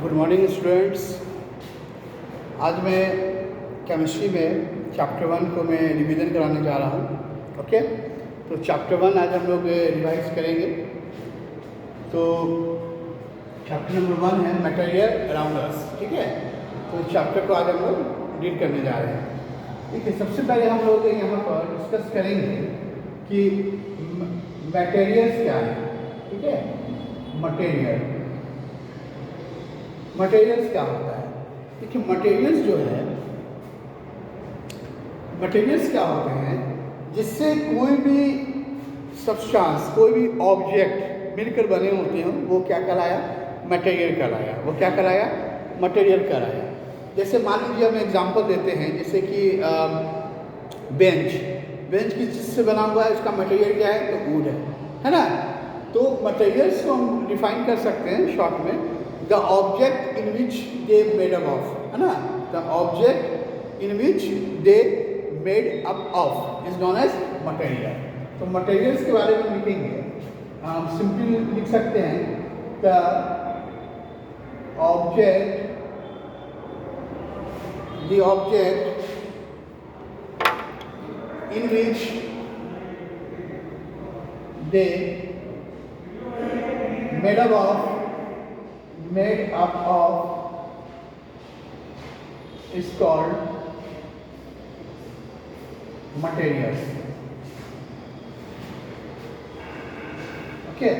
Good morning students. आज मैं chemistry में चैप्टर 1 को मैं रिवीजन कराने जा रहा हूँ। ओके, तो चैप्टर 1 आज हम लोग रिवाइज करेंगे। तो चैप्टर नंबर 1 है मटेरियल अराउंड अस। ठीक है, तो चैप्टर को आज हम लोग रीड करने जा रहे हैं। ठीक है, सबसे पहले हम लोग यहाँ पर डिस्कस करेंगे कि मटेरियल्स क्या है। ठीक है, मटेरियल्स क्या होता है। देखिए, मटेरियल्स जो है, मटेरियल्स क्या होते हैं जिससे कोई भी सब्सटेंस, कोई भी ऑब्जेक्ट मिलकर बने होते हैं, वो क्या कहलाया? मटेरियल कहलाया। वो क्या कहलाया? मटेरियल कहलाया। जैसे मान लीजिए हम एग्जांपल देते हैं, जैसे कि बेंच किस चीज़ से बना हुआ है, उसका मटेरियल क्या है? तो वुड है ना। तो मटेरियल्स को हम डिफाइन कर सकते हैं शॉर्ट में, the object in which they made up of, है ना। The object in which they made up of is known as material. तो मटेरियल्स के बारे में लिखेंगे, हम सिंपली लिख सकते हैं the object in which they made up of is called materials. Okay,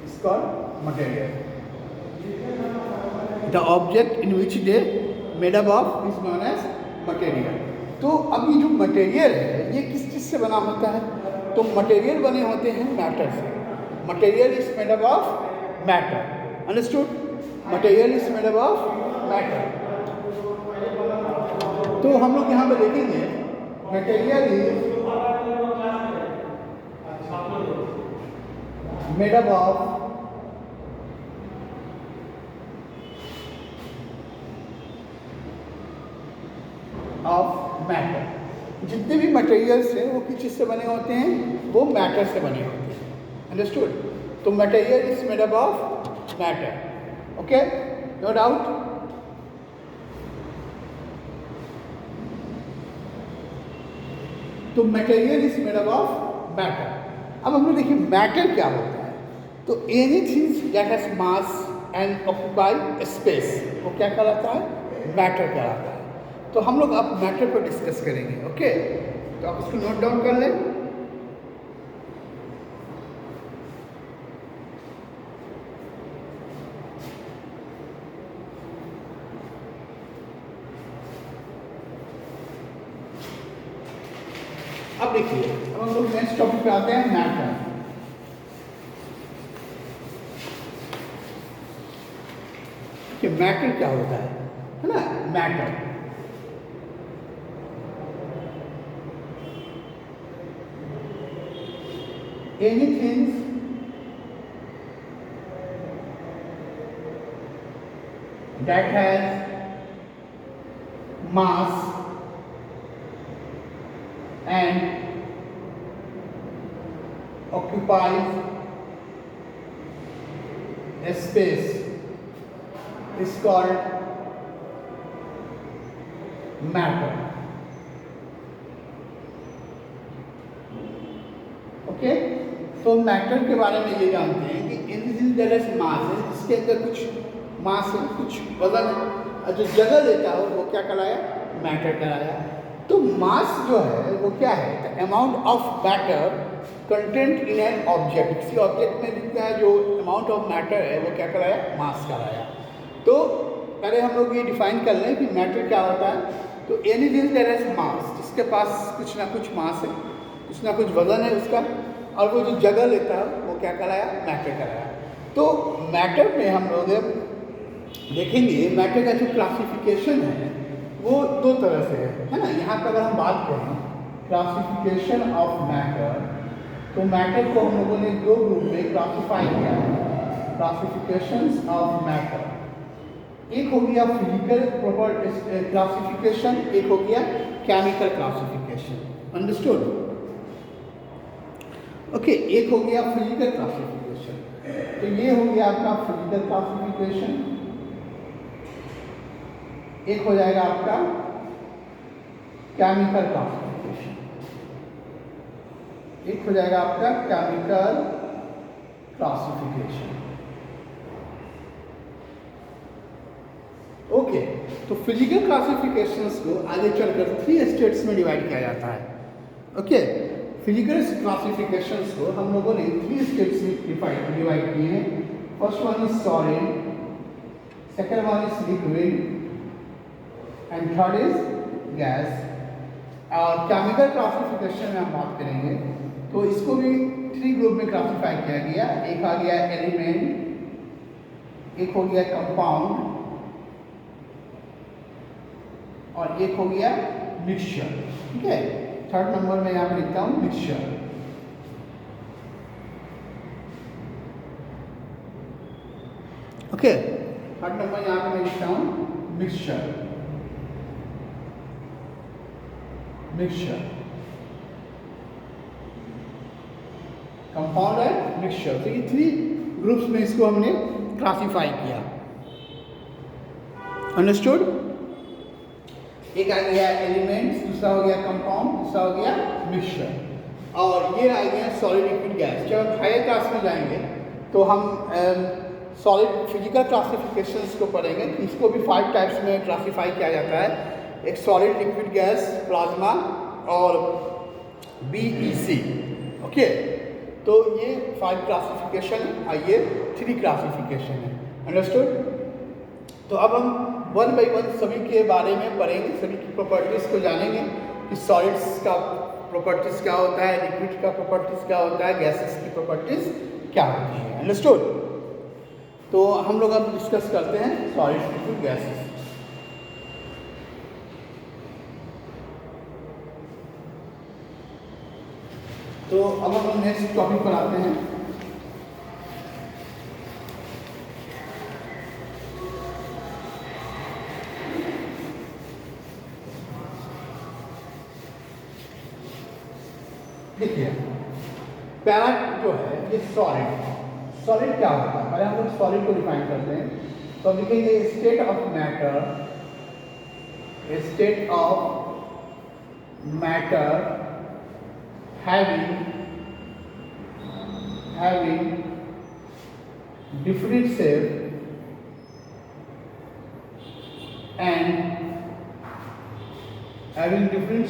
it's called material. The object in which they made up of is known as material. तो अब ये जो मटेरियल है, ये किस चीज़ से बना होता है? तो मटेरियल बने होते हैं मैटर से। Material is made up of matter. Understood? Material is made up of matter. तो हम लोग यहाँ पे देखेंगे material is made up of matter. जितने भी मटेरियल्स हैं वो किस चीज़ से बने होते हैं? वो मैटर से बने होते हैं। अंडरस्टूड? तो material is made up of matter. Okay, no doubt. तो material is made up of matter. अब हम लोग देखिए मैटर क्या होता है। तो anything that has mass and occupy space, वो क्या कहलाता है? मैटर कहलाता है। तो हम लोग अब मैटर पर डिस्कस करेंगे। ओके, तो आप उसको नोट डाउन कर लें। अब देखिए, अब हम लोग नेक्स्ट टॉपिक पे आते हैं, मैटर। कि मैटर क्या होता है ना। Matter anything that has mass and occupies a space is called matter. Okay, तो मैटर के बारे में ये जानते हैं कि एनीथिंग दैट हैज मास है, जिसके अंदर कुछ मास है, कुछ वजन है, जो जगह लेता है वो क्या कहलाया? मैटर कहलाया। तो मास जो है वो क्या है? The amount of matter content in an object. किसी ऑब्जेक्ट में जितना जो अमाउंट ऑफ मैटर है वो क्या कहलाया? मास कहलाया। तो पहले हम लोग ये डिफाइन कर लें कि मैटर क्या होता है। तो एनीथिंग दैट हैज मास, जिसके पास कुछ ना कुछ मास है, कुछ ना कुछ वजन है उसका, और वो जो जगह लेता है वो क्या कहलाया? मैटर कहलाया। तो मैटर में हम लोग देखेंगे मैटर का जो क्लासिफिकेशन है वो दो तरह से है ना। यहाँ पर अगर हम बात करें क्लासिफिकेशन ऑफ मैटर, तो मैटर को हम लोगों ने दो ग्रुप में क्लासिफाई किया है। क्लासिफिकेशंस ऑफ मैटर, एक हो गया फिजिकल प्रॉपर क्लासिफिकेशन, एक हो गया केमिकल क्लासिफिकेशन। अंडरस्टूड? ओके, एक हो गया फिजिकल क्लासिफिकेशन। तो ये हो गया आपका फिजिकल क्लासिफिकेशन। एक हो जाएगा आपका केमिकल क्लासिफिकेशन, एक हो जाएगा आपका केमिकल क्लासिफिकेशन। ओके, तो फिजिकल क्लासिफिकेशंस को आगे चलकर 3 स्टेट्स में डिवाइड किया जाता है। ओके, फिजिकल क्लासिफिकेशंस को हम लोगों ने 3 स्टेट्स में डिवाइड किए हैं। First one is solid, second one is liquid and third is gas. और केमिकल क्लासिफिकेशन में हम बात करेंगे तो इसको भी 3 ग्रुप में क्लासिफाई किया गया। एक आ गया एलिमेंट, एक हो गया कंपाउंड और एक हो गया मिक्सचर। ठीक है, थर्ड नंबर में यहाँ पे लिखता हूँ मिक्सचर। ओके, थर्ड नंबर यहाँ पे मैं लिखता हूँ mixture. Mixture, compound and mixture. तो ये 3 ग्रुप्स में इसको हमने क्लासिफाई किया। अंडरस्टूड? एक आ गया एलिमेंट्स, दूसरा हो गया कंपाउंड, दूसरा हो गया मिक्सचर, और ये आ गया सॉलिड लिक्विड गैस। जब हम हायर क्लास में जाएंगे तो हम सॉलिड फिजिकल क्लासिफिकेशंस को पढ़ेंगे। इसको भी 5 टाइप्स में क्लासिफाई किया जाता है। एक सॉलिड लिक्विड गैस, प्लाज्मा और BEC। ओके, तो ये 5 क्लासिफिकेशन और ये 3 क्लासिफिकेशन है। अंडरस्टूड? तो अब हम 1 बाई 1 सभी के बारे में पढ़ेंगे, सभी की प्रॉपर्टीज़ को जानेंगे कि सॉलिड्स का प्रॉपर्टीज़ क्या होता है, लिक्विड का प्रॉपर्टीज़ क्या होता है, गैसेस की प्रॉपर्टीज़ क्या होती है। अंडरस्टूड? तो हम लोग अब डिस्कस करते हैं सॉलिड लिक्विड गैसेस। तो अब हम नेक्स्ट टॉपिक पर आते हैं। देखिए, पहला जो है ये सॉलिड। सॉलिड क्या होता है, पहले हम लोग सॉलिड को डिफाइन करते हैं। तो हम लिखेंगे state of matter, state of matter having different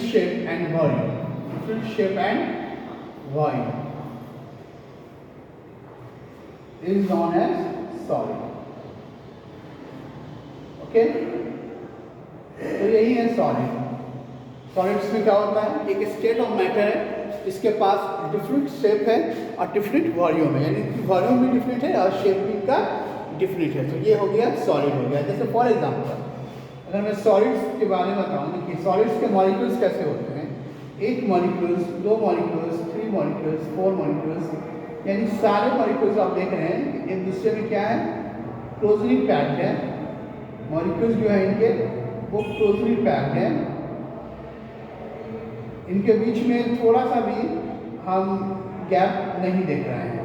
shape and volume, different shape and volume is known as solid. Okay, तो यही है सॉलिड। सॉलिड्स में क्या होता है, एक स्टेट ऑफ मैटर है, इसके पास डिफरेंट शेप है और डिफरेंट वॉल्यूम है, यानी वॉल्यूम भी डिफरेंट है और शेप भी इनका डिफरेंट है। तो ये हो गया सॉलिड हो गया। जैसे फॉर एग्जांपल अगर मैं सॉलिड्स के बारे में बताऊँ कि सॉलिड्स के मॉलिक्यूल्स कैसे होते हैं, 1 मॉलिक्यूल्स, 2 मॉलिक्यूल्स, 3 मॉलिक्यूल्स, 4 मॉलिक्यूल्स, यानी सारे मॉलिक्यूल्स आप देख रहे हैं एक दूसरे में क्या है, क्लोजली पैक्ड है। मॉलिक्यूल्स जो है इनके वो क्लोजली पैक्ड है, इनके बीच में थोड़ा सा भी हम गैप नहीं देख रहे हैं।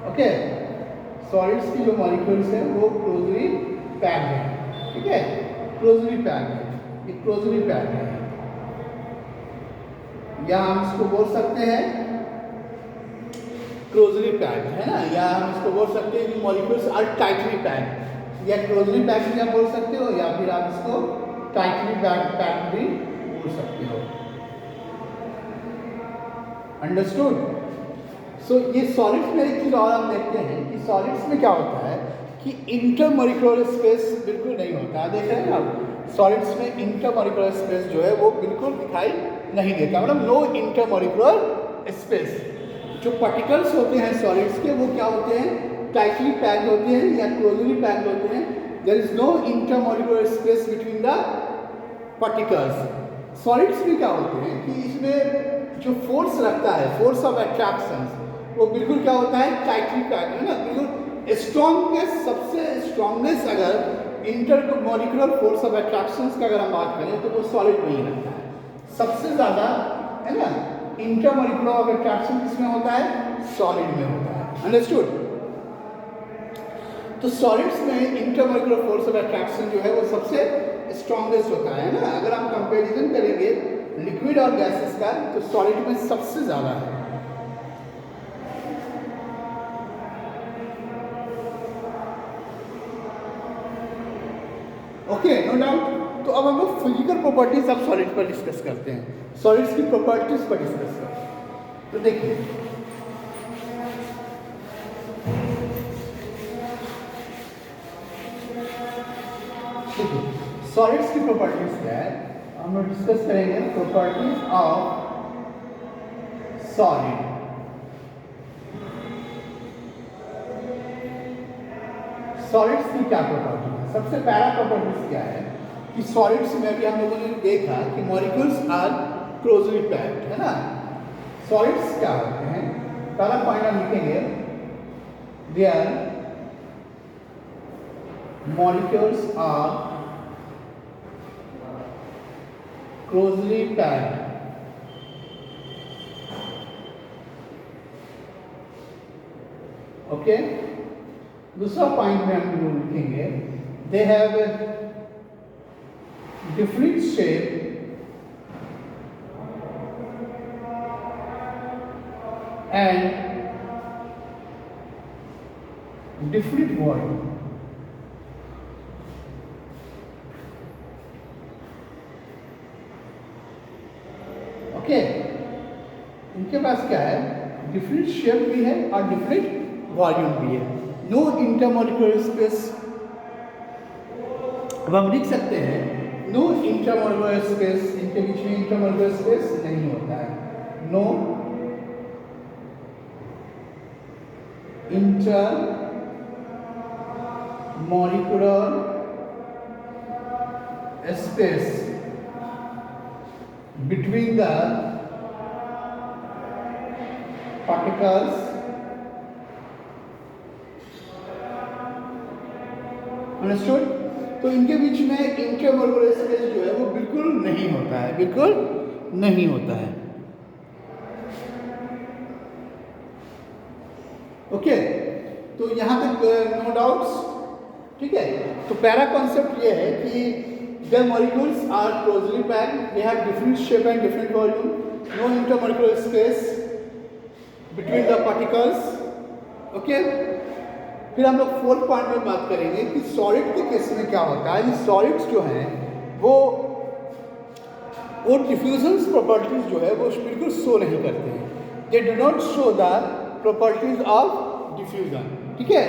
ओके, सॉलिड्स की जो मॉलिक्यूल्स हैं वो क्लोजली पैक्ड है। ठीक है, क्लोजली पैक्ड है, ये क्लोजली पैक्ड है, या हम इसको बोल सकते हैं क्लोजली पैक्ड, है ना, या हम इसको बोल सकते हैं कि मॉलिक्यूल्स आर टाइटली पैक्ड, या क्लोजली पैक्ड भी आप बोल सकते हो, या फिर आप इसको टाइटली पैक्ड भी बोल सकते हो। अंडरस्टूड? सो ये सॉलिड्स में एक चीज़ और हम देखते हैं कि सॉलिड्स में क्या होता है कि इंटरमॉलिक्यूलर स्पेस बिल्कुल नहीं होता है। देख रहे हैं आप, सॉलिड्स में इंटरमॉलिक्यूलर स्पेस जो है वो बिल्कुल दिखाई नहीं देता, मतलब नो इंटरमॉलिक्यूलर स्पेस। जो पार्टिकल्स होते हैं सॉलिड्स के वो क्या होते हैं, टाइटली पैक्ड होते हैं या क्लोजली पैक्ड होते हैं। There is no intermolecular space between the particles. Solids में क्या होते हैं कि इसमें जो फोर्स लगता है, फोर्स ऑफ अट्रैक्शन, वो बिल्कुल क्या होता है, टाइटली पैक्ड है ना, बिल्कुल स्ट्रॉन्गेस्ट, सबसे स्ट्रॉन्गेस्ट अगर इंटरमॉलिक्यूलर फोर्स ऑफ अट्रैक्शन का अगर हम बात करें तो वो सॉलिड में ही रहता है। सबसे ज़्यादा है ना इंटरमॉलिक्यूलर ऑफ अट्रैक्शन किसमें होता है, सॉलिड में होता है। अंडरस्टूड। तो सॉलिड्स में इंटरमोलिकुलर फोर्स ऑफ अट्रैक्शन जो है वो सबसे स्ट्रॉन्गेस्ट होता है ना। अगर हम कंपैरिजन करेंगे लिक्विड और गैसेस का तो सॉलिड में सबसे ज़्यादा है। Okay, no doubt. तो अब हम लोग फिजिकल प्रॉपर्टीज अब सॉलिड पर डिस्कस करते हैं, सॉलिड्स की प्रॉपर्टीज पर डिस्कस करते हैं। तो देखिए सॉलिड्स की प्रॉपर्टीज क्या है, हम लोग डिस्कस करेंगे प्रॉपर्टीज ऑफ सॉलिड। सॉलिड्स की क्या प्रॉपर्टी है? सबसे पहला प्रॉपर्टीज क्या है कि सॉलिड्स में अभी हम लोगों ने देखा कि मॉलिक्यूल्स आर क्लोजली पैक्ड, है ना। सॉलिड्स क्या होते हैं? पहला पॉइंट हम लिखेंगे, their molecules are closely packed. Okay, दूसरा पॉइंट में हम लोग लिखेंगे, they have different shape and different volume। Okay, इनके पास क्या है? डिफरेंट शेप भी है और डिफरेंट वॉल्यूम भी है। No intermolecular space. अब हम लिख सकते हैं नो इंटरमोलिकुलर स्पेस, इनके बीच में इंटरमोलिकुलर स्पेस नहीं होता है। No intermolecular space between the particles understood। तो इनके बीच में इंटरमोलिकुलर स्पेस जो है वो बिल्कुल नहीं होता है, बिल्कुल नहीं होता है। ओके, तो यहाँ तक नो डाउट्स, ठीक है। तो पहला कॉन्सेप्ट ये है कि the molecules are closely packed, they have different shape and different volume, no intermolecular space between the particles. Okay, फिर हम लोग फोर्थ पॉइंट में बात करेंगे कि सॉलिड के केस में क्या होता है। ये सॉलिड्स जो हैं वो डिफ्यूजन प्रॉपर्टीज जो है वो बिल्कुल शो नहीं करते हैं, they do not show the properties of diffusion, ठीक है।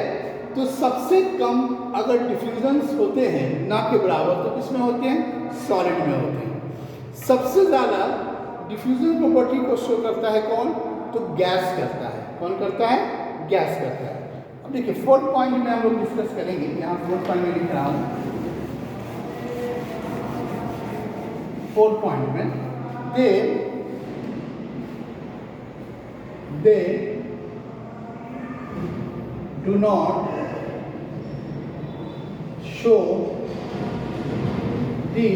तो सबसे कम अगर डिफ्यूजन्स होते हैं ना के बराबर तो किसमें होते हैं? सॉलिड में होते हैं। सबसे ज़्यादा डिफ्यूजन प्रॉपर्टी को शो करता है कौन? तो गैस करता है। कौन करता है? गैस करता है। अब देखिए फोर्थ पॉइंट में हम लोग डिस्कस करेंगे, यहाँ फोर्थ पॉइंट में लिख रहा हूँ। फोर्थ पॉइंट में they do not show the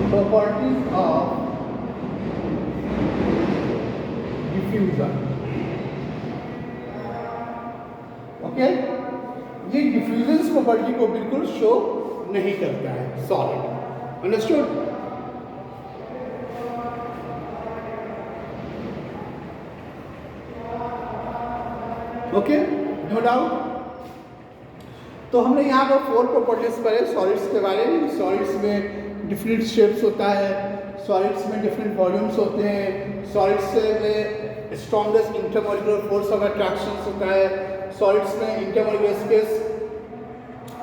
properties of diffusion। ओके, ये डिफ्यूजन प्रॉपर्टी को बिल्कुल शो नहीं करता है solid, understood. Okay, no doubt. तो हमने यहाँ पर फोर प्रॉपर्टीज पढ़े सॉलिड्स के बारे में। सॉलिड्स में डिफरेंट शेप्स होता है, सॉलिड्स में डिफरेंट वॉल्यूम्स होते हैं, सॉलिड्स में strongest intermolecular force of attraction होता है, सॉलिड्स में इंटरमोलिकुलर स्पेस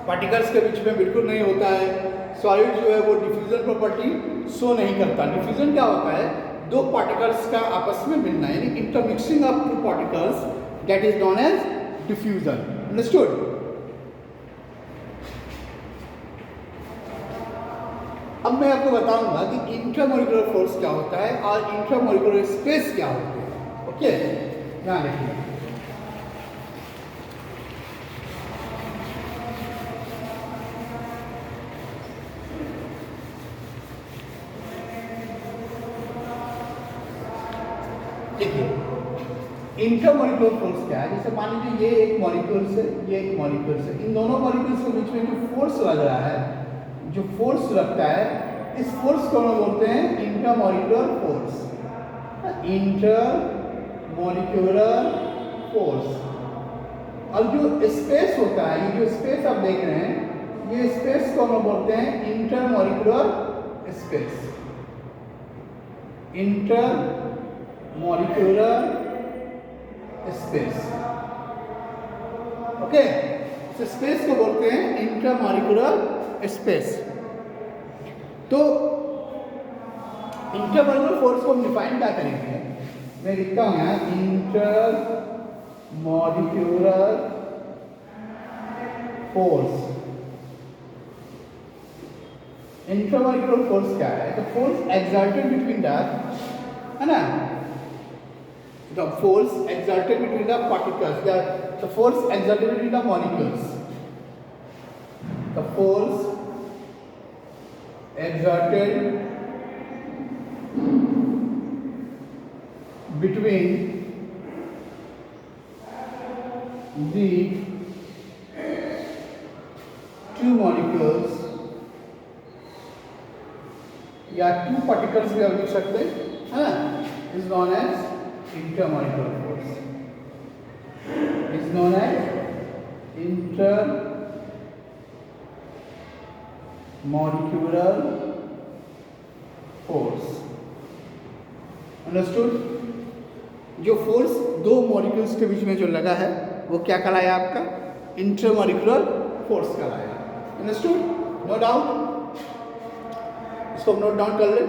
पार्टिकल्स के बीच में बिल्कुल नहीं होता है, सॉलिड जो है वो डिफ्यूजन प्रॉपर्टी शो नहीं करता। डिफ्यूजन क्या होता है? दो पार्टिकल्स का आपस में मिलना, यानी intermixing of two particles, that is known as diffusion, understood। अब मैं आपको बताऊंगा कि इंट्रामोलिकुलर फोर्स क्या होता है और इंट्रामोलिकुलर स्पेस क्या होते हैं। ओके, ध्यान रखिए। देखिए इंटरमॉलिक्यूलर फोर्स क्या है? जैसे मान लीजिए ये एक मॉलिक्यूल से, ये एक मॉलिक्यूल से, इन दोनों मॉलिक्यूल्स के बीच में जो फोर्स लग रहा है, जो फोर्स लगता है, इस फोर्स को हम बोलते हैं इंटरमॉलिक्यूलर फोर्स। Intermolecular force. और जो स्पेस होता है, ये जो स्पेस आप देख रहे हैं, ये स्पेस को हम बोलते हैं intermolecular space. Intermolecular space, okay. इस स्पेस को बोलते हैं इंटरमॉलिक्यूलर स्पेस। तो इंटरमॉलिक्यूलर फोर्स को हम डिफाइन क्या करेंगे? मैं लिखता हूं यहाँ इंटरमॉलिक्यूलर फोर्स। इंटरमॉलिक्यूलर फोर्स क्या है? तो फोर्स एक्सर्टेड बिटवीन द, है ना, the force exerted between the particles, the force exerted between the molecules, the force exerted between the two molecules या two particles भी आप लिख सकते हैं, है ना, is known as intermolecular force, is known as intermolecular force। Understood? जो force दो मॉलिक्यूल्स के बीच में जो लगा है वो क्या कहलाया? आपका इंटरमॉलिक्यूलर फोर्स कहलाया। अंडरस्टूड? No doubt? इसको नोट डाउन कर लें।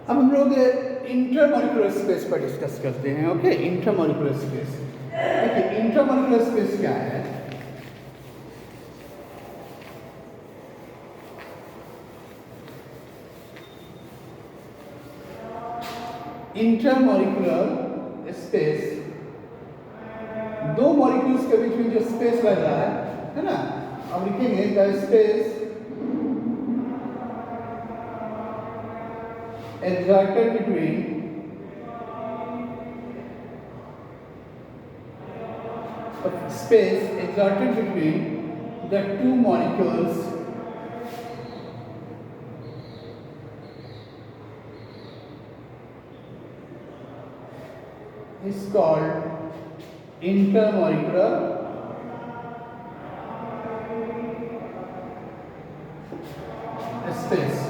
अब हम लोग इंटरमॉलिक्यूलर स्पेस पर डिस्कस करते हैं। Okay, intermolecular space. देखिए इंटरमॉलिक्यूलर स्पेस क्या है? इंटरमॉलिक्यूलर स्पेस, दो मॉलिक्यूल्स के बीच में जो स्पेस लग रहा है ना, अब लिखेंगे the space exerted between space exerted between the two molecules is called intermolecular space।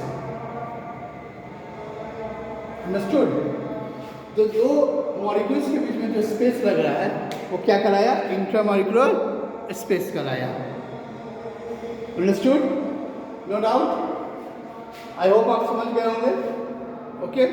Understood? तो दो मॉलिक्यूल्स के बीच में जो स्पेस लग रहा है वो क्या कहलाया? इंटरमॉलिक्यूलर स्पेस कहलाया। Understood? No doubt? I hope आप समझ गए होंगे। ओके।